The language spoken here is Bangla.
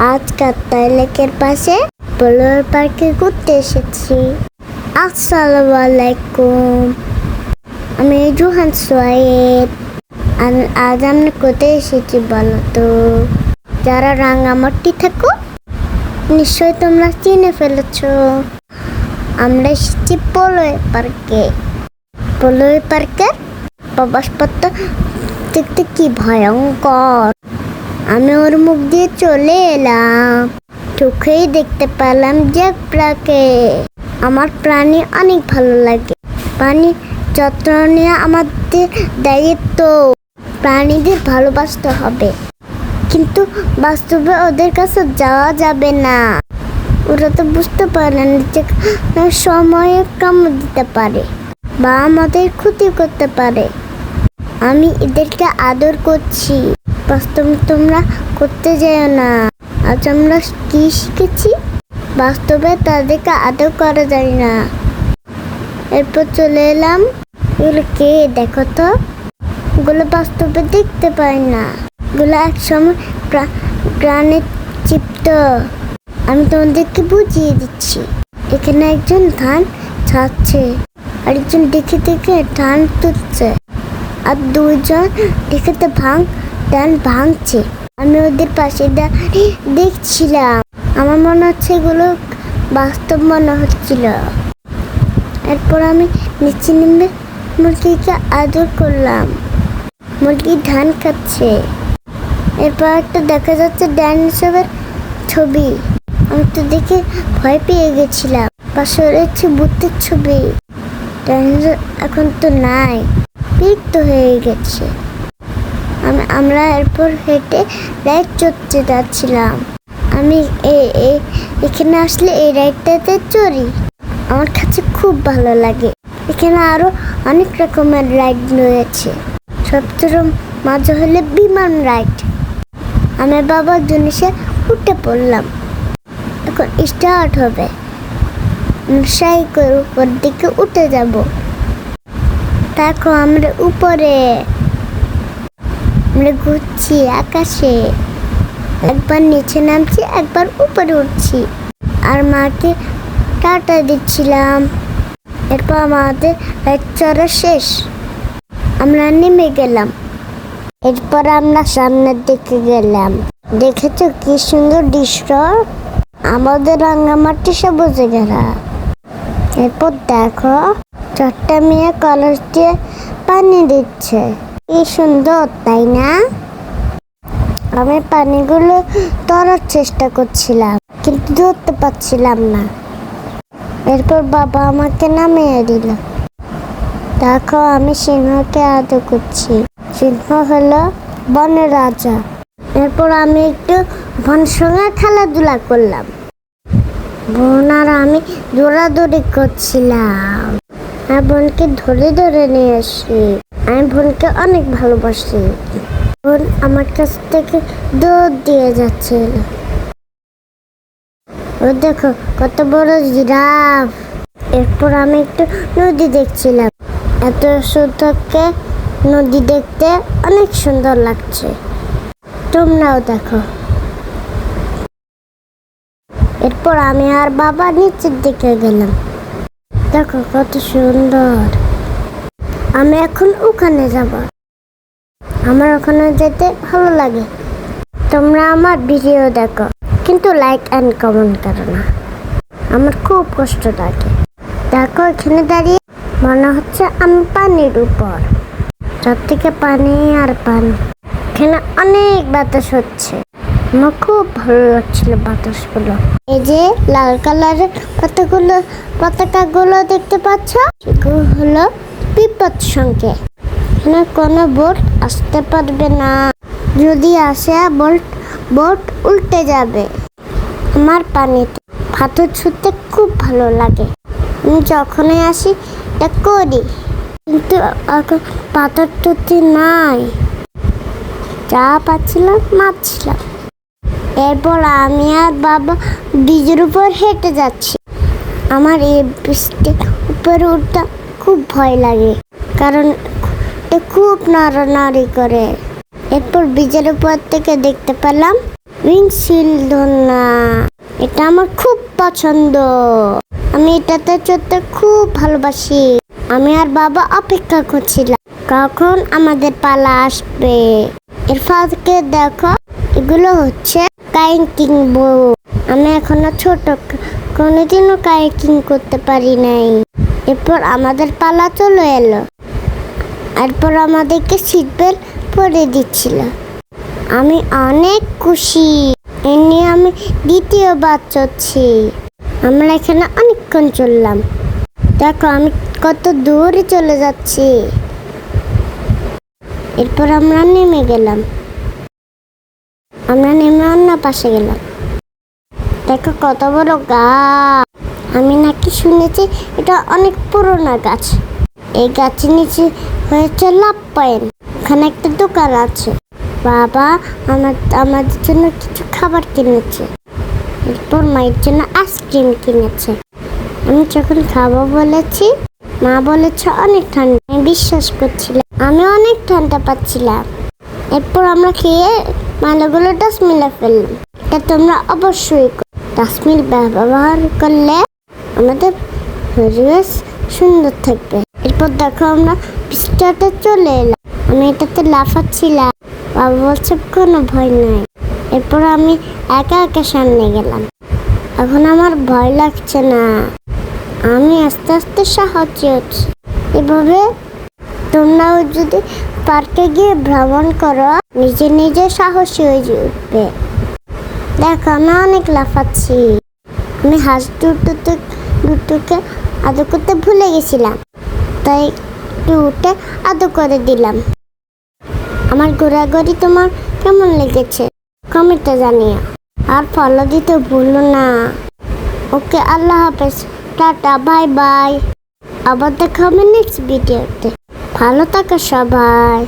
আজ কাপ্তাই লেকের পাশে পোলোর পার্কে ঘুরতে এসেছি। আসসালামু আলাইকুম, আমি রুহান সোয়েব। আজ আমরা কোথায় এসেছি বলো তো? যারা রাঙামাটি থাকো নিশ্চয়ই তোমরা চিনে ফেলেছ। আমরা এসেছি পোলোর পার্কে। পোলোর পার্কের প্রবেশপত্র দেখতে কি ভয়ঙ্কর। আমি ওর মুখ দিয়ে চলে এলাম, চোখেই দেখতে পেলাম জেব্রাকে। আমার প্রাণী অনেক ভালো লাগে। প্রাণী যত্ন নেওয়া আমাদের দায়িত্ব। প্রাণীদের ভালোবাসতে হবে, কিন্তু বাস্তবে ওদের কাছে যাওয়া যাবে না। ওরা তো বুঝতে পারে না যে সময়ে কামড় দিতে পারে বা আমাদের ক্ষতি করতে পারে। আমি এদেরকে আদর করছি, বাস্তবে তোমরা করতে যেও না। আজ আমরা কি শিখেছি? বাস্তবে তাদেরকে আদর করা যায় না। এরপর চলে এলাম, এগুলো কে দেখো তো? এগুলো বাস্তবে দেখতে পাই না, এগুলো একসময় প্রাণে চিপ্ত। আমি তোমাদেরকে বুঝিয়ে দিচ্ছি। এখানে একজন ধান ছাড়ছে, আরেকজন দেখে দেখে ধান তুলছে, আর দুজন দেখে ধান ভাঙছে। আমি ওদের পাশে দেখছিলাম। আমার মনে হচ্ছে এগুলো বাস্তব মনে হচ্ছিল। এরপর আমি নিচে নেমে মুরগিকে আদর করলাম। মুরগি ধান খাচ্ছে। এরপর একটা দেখা যাচ্ছে ডাইনোসরের ছবি। আমি তো দেখে ভয় পেয়ে গেছিলাম। পাশে রয়েছে ভূতের ছবি। ডাইনোসর এখন তো নাই, বিলুপ্ত হয়ে গেছে। আমরা এরপর হেঁটে রাইড চড়তে যাচ্ছিলাম। আমি এখানে আসলে এই রাইডটাতে চড়ি, আমার কাছে খুব ভালো লাগে। এখানে আরো অনেক রকমের রাইড রয়েছে। সবচেয়ে মজা হলে বিমান রাইড। আমার বাবার জন্য সে উঠে পড়লাম। এখন স্টার্ট হবে। সাই করে উপর দিকে উঠে যাব। দেখো আমরা উপরে, আমরা ঘুরছি আকাশে। একবার নিচে নামছি, একবার উপরে উঠছি, আর মাকে টাটা দিচ্ছিলাম। এরপর আমাদের রাইড চড়া শেষ, আমরা নেমে গেলাম। এরপর আমরা সামনের দিকে গেলাম। দেখেছো কি সুন্দর দৃশ্য? আমাদের রাঙামাটি সবুজে ঘেরা। এরপর দেখো, চারটা মেয়ে কলস দিয়ে পানি দিচ্ছে। কি সুন্দর, তাই না? আমি পানিগুলো ধরার চেষ্টা করছিলাম, কিন্তু ধরতে পারছিলাম না। এরপর বাবা আমাকে নামিয়ে দিল। দেখো, আমি সিংহকে আদর করছি। সিংহ হলো বনের রাজা। এরপর আমি একটু বোনের সঙ্গে খেলাধুলা করলাম। বোন আর আমি দৌড়াদৌড়ি করছিলাম। আর বোনকে ধরে ধরে নিয়ে আসি। আমি বোনকে অনেক ভালোবাসি। বোন আমার কাছ থেকে দৌড় দিয়ে যাচ্ছিল। ও দেখো কত বড় জিরাফ। এরপর আমি একটু নদী দেখছিলাম। এত সুন্দরকে নদী দেখতে অনেক সুন্দর লাগছে, তোমরাও দেখো। এরপর আমি আর বাবা নিচের দিকে গেলাম। দেখো কত সুন্দর। আমি এখন ওখানে যাব। আমার ওখানে যেতে ভালো লাগে। তোমরা আমার ভিডিও দেখো, কিন্তু লাইক অ্যান্ড কমেন্ট করো না। আমার খুব কষ্ট লাগে। দেখো এখানে দাঁড়িয়ে মনে হচ্ছে আমি পানির উপর। সব থেকে পানি আর পানি। এখানে অনেক বাতাস হচ্ছে। আমার খুব ভালো লাগছিল বাতাসগুলো। এই যে লাল কালারের পতাকাগুলো দেখতে পাচ্ছ, সেগুলো হলো বিপদ সংকেত। এখানে কোনো বোট আসতে পারবে না। যদি আসে বোট উল্টে যাবে। আমার পানিতে পাথর ছুঁতে খুব ভালো লাগে। আমি যখনই আসি এটা করি, কিন্তু এখন পাথর টুতি নাই। যা পাচ্ছিলাম মারছিলাম। এরপর আমি আর বাবা ব্রিজের উপর হেঁটে যাচ্ছি। আমার এই ব্রিজের উপরে উঠতে খুব ভয় লাগে, কারণ খুব নাড়ানাড়ি করে। এরপর ব্রিজের উপর থেকে দেখতে পেলাম উইন্ডশিল্ড দোলনা, এটা আমার খুব পছন্দ। আমি এটাতে চড়তে খুব ভালোবাসি। আমি আর বাবা অপেক্ষা করছিলাম কখন আমাদের পালা আসবে। এর ফাঁকে দেখো, এগুলো হচ্ছে কায়াকিং বোট। আমি এখনো ছোট, কোনোদিনও কায়াকিং করতে পারি নাই। এরপর আমাদের পালা চলে এলো। এরপর আমাদেরকে সিট বেল্ট পরে দিচ্ছিল। আমি অনেক খুশি। এ নিয়ে আমি দ্বিতীয়বার চড়ছি। আমরা এখানে অনেকক্ষণ চললাম। দেখো আমি কত দূরে চলে যাচ্ছি। এরপর আমরা নেমে গেলাম। আমরা নেমে অন্য পাশে গেলাম। দেখো কত বড় গাছ। আমি নাকি শুনেছি এটা অনেক পুরোনো গাছ। এই গাছের নিচে হয়েছে লাভ পয়েন্ট। ওখানে একটা দোকান আছে। বাবা আমাদের জন্য কিছু খাবার কিনেছে। এরপর মায়ের জন্য আইসক্রিম কিনেছে। আমি যখন খাবো বলেছি, মা বলেছে অনেক ঠান্ডা। আমি বিশ্বাস করছিলাম, আমি অনেক ঠান্ডা পাচ্ছিলাম। এরপর আমরা খেয়ে মালাগুলো ডাস্টবিনে ফেললাম। এটা তোমরা অবশ্যই ডাস্টবিন ব্যবহার করলে আমাদের পরিবেশ সুন্দর থাকবে। এরপর দেখো আমরা পিস্টাতে চলে এলাম। আমি এটাতে লাফাচ্ছিলাম। বাবা বলছে কোনো ভয় নাই। এরপর আমি একা একা সামনে গেলাম। এখন আমার ভয় লাগছে না। আমি আস্তে আস্তে সাহসী হচ্ছি। এভাবে তোমরাও যদি পার্কে গিয়ে ভ্রমণ করো, নিজে নিজে সাহসী হয়ে উঠবে। দেখো আমি অনেক লাফাচ্ছি। আমি হাঁস দুটোকে আদর করতে ভুলে গেছিলাম, তাই একটু উঠে আদর করে দিলাম। আমার ঘোরাঘুরি তোমার কেমন লেগেছে কমেন্টে জানিও। আর ফলো দিতে ভুলো না। ওকে, আল্লাহ হাফেজ, টাটা, বাই বাই। আবার দেখা হবে নেক্সট ভিডিওতে। ভালো থাকো সবাই।